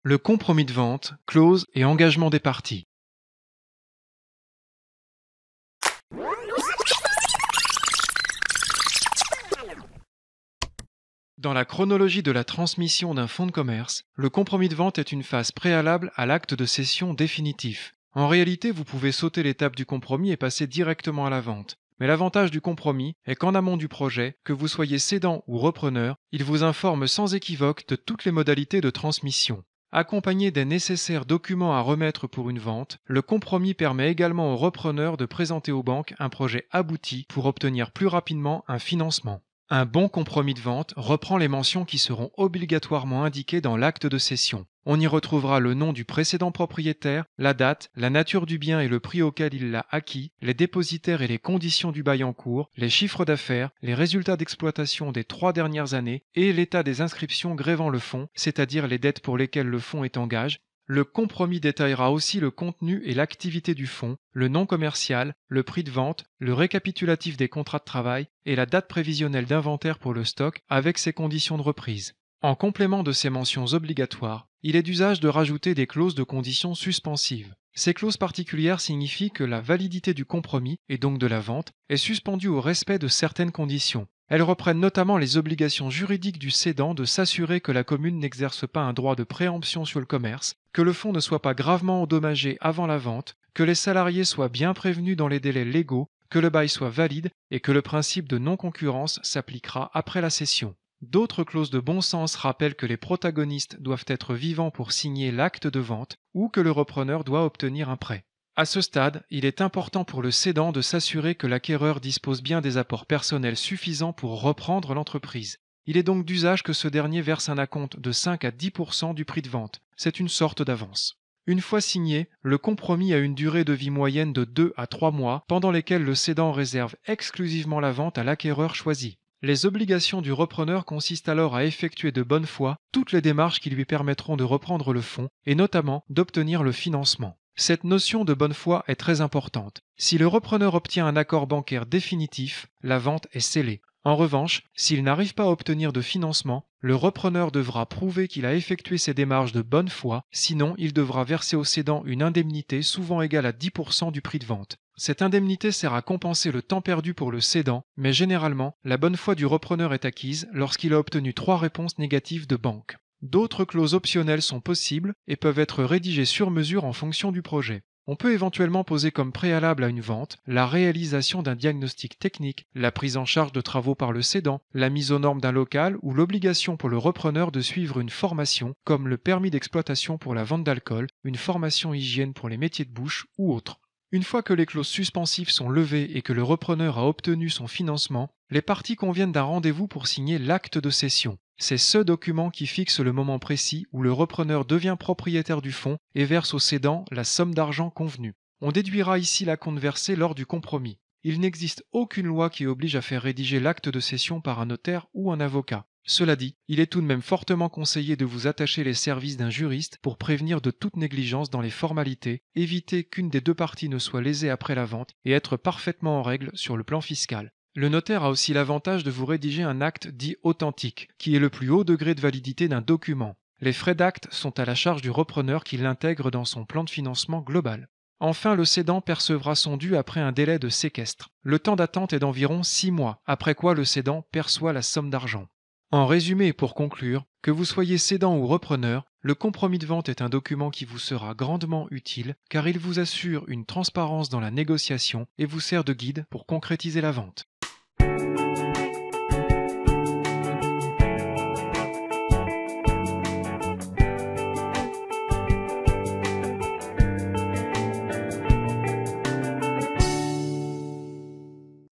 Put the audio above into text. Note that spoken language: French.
Le compromis de vente, clause et engagement des parties. Dans la chronologie de la transmission d'un fonds de commerce, le compromis de vente est une phase préalable à l'acte de cession définitif. En réalité, vous pouvez sauter l'étape du compromis et passer directement à la vente. Mais l'avantage du compromis est qu'en amont du projet, que vous soyez cédant ou repreneur, il vous informe sans équivoque de toutes les modalités de transmission. Accompagné des nécessaires documents à remettre pour une vente, le compromis permet également au repreneur de présenter aux banques un projet abouti pour obtenir plus rapidement un financement. Un bon compromis de vente reprend les mentions qui seront obligatoirement indiquées dans l'acte de cession. On y retrouvera le nom du précédent propriétaire, la date, la nature du bien et le prix auquel il l'a acquis, les dépositaires et les conditions du bail en cours, les chiffres d'affaires, les résultats d'exploitation des 3 dernières années et l'état des inscriptions grevant le fonds, c'est-à-dire les dettes pour lesquelles le fonds est en gage. Le compromis détaillera aussi le contenu et l'activité du fonds, le nom commercial, le prix de vente, le récapitulatif des contrats de travail et la date prévisionnelle d'inventaire pour le stock avec ses conditions de reprise. En complément de ces mentions obligatoires, il est d'usage de rajouter des clauses de conditions suspensives. Ces clauses particulières signifient que la validité du compromis, et donc de la vente, est suspendue au respect de certaines conditions. Elles reprennent notamment les obligations juridiques du cédant de s'assurer que la commune n'exerce pas un droit de préemption sur le commerce, que le fonds ne soit pas gravement endommagé avant la vente, que les salariés soient bien prévenus dans les délais légaux, que le bail soit valide et que le principe de non-concurrence s'appliquera après la cession. D'autres clauses de bon sens rappellent que les protagonistes doivent être vivants pour signer l'acte de vente ou que le repreneur doit obtenir un prêt. À ce stade, il est important pour le cédant de s'assurer que l'acquéreur dispose bien des apports personnels suffisants pour reprendre l'entreprise. Il est donc d'usage que ce dernier verse un acompte de 5 à 10% du prix de vente. C'est une sorte d'avance. Une fois signé, le compromis a une durée de vie moyenne de 2 à 3 mois, pendant lesquels le cédant réserve exclusivement la vente à l'acquéreur choisi. Les obligations du repreneur consistent alors à effectuer de bonne foi toutes les démarches qui lui permettront de reprendre le fonds et notamment d'obtenir le financement. Cette notion de bonne foi est très importante. Si le repreneur obtient un accord bancaire définitif, la vente est scellée. En revanche, s'il n'arrive pas à obtenir de financement, le repreneur devra prouver qu'il a effectué ses démarches de bonne foi, sinon il devra verser au cédant une indemnité souvent égale à 10% du prix de vente. Cette indemnité sert à compenser le temps perdu pour le cédant, mais généralement, la bonne foi du repreneur est acquise lorsqu'il a obtenu 3 réponses négatives de banque. D'autres clauses optionnelles sont possibles et peuvent être rédigées sur mesure en fonction du projet. On peut éventuellement poser comme préalable à une vente la réalisation d'un diagnostic technique, la prise en charge de travaux par le cédant, la mise aux normes d'un local ou l'obligation pour le repreneur de suivre une formation comme le permis d'exploitation pour la vente d'alcool, une formation hygiène pour les métiers de bouche ou autre. Une fois que les clauses suspensives sont levées et que le repreneur a obtenu son financement, les parties conviennent d'un rendez-vous pour signer l'acte de cession. C'est ce document qui fixe le moment précis où le repreneur devient propriétaire du fonds et verse au cédant la somme d'argent convenue. On déduira ici l'acompte versé lors du compromis. Il n'existe aucune loi qui oblige à faire rédiger l'acte de cession par un notaire ou un avocat. Cela dit, il est tout de même fortement conseillé de vous attacher les services d'un juriste pour prévenir de toute négligence dans les formalités, éviter qu'une des deux parties ne soit lésée après la vente et être parfaitement en règle sur le plan fiscal. Le notaire a aussi l'avantage de vous rédiger un acte dit authentique, qui est le plus haut degré de validité d'un document. Les frais d'acte sont à la charge du repreneur qui l'intègre dans son plan de financement global. Enfin, le cédant percevra son dû après un délai de séquestre. Le temps d'attente est d'environ 6 mois, après quoi le cédant perçoit la somme d'argent. En résumé et pour conclure, que vous soyez cédant ou repreneur, le compromis de vente est un document qui vous sera grandement utile car il vous assure une transparence dans la négociation et vous sert de guide pour concrétiser la vente.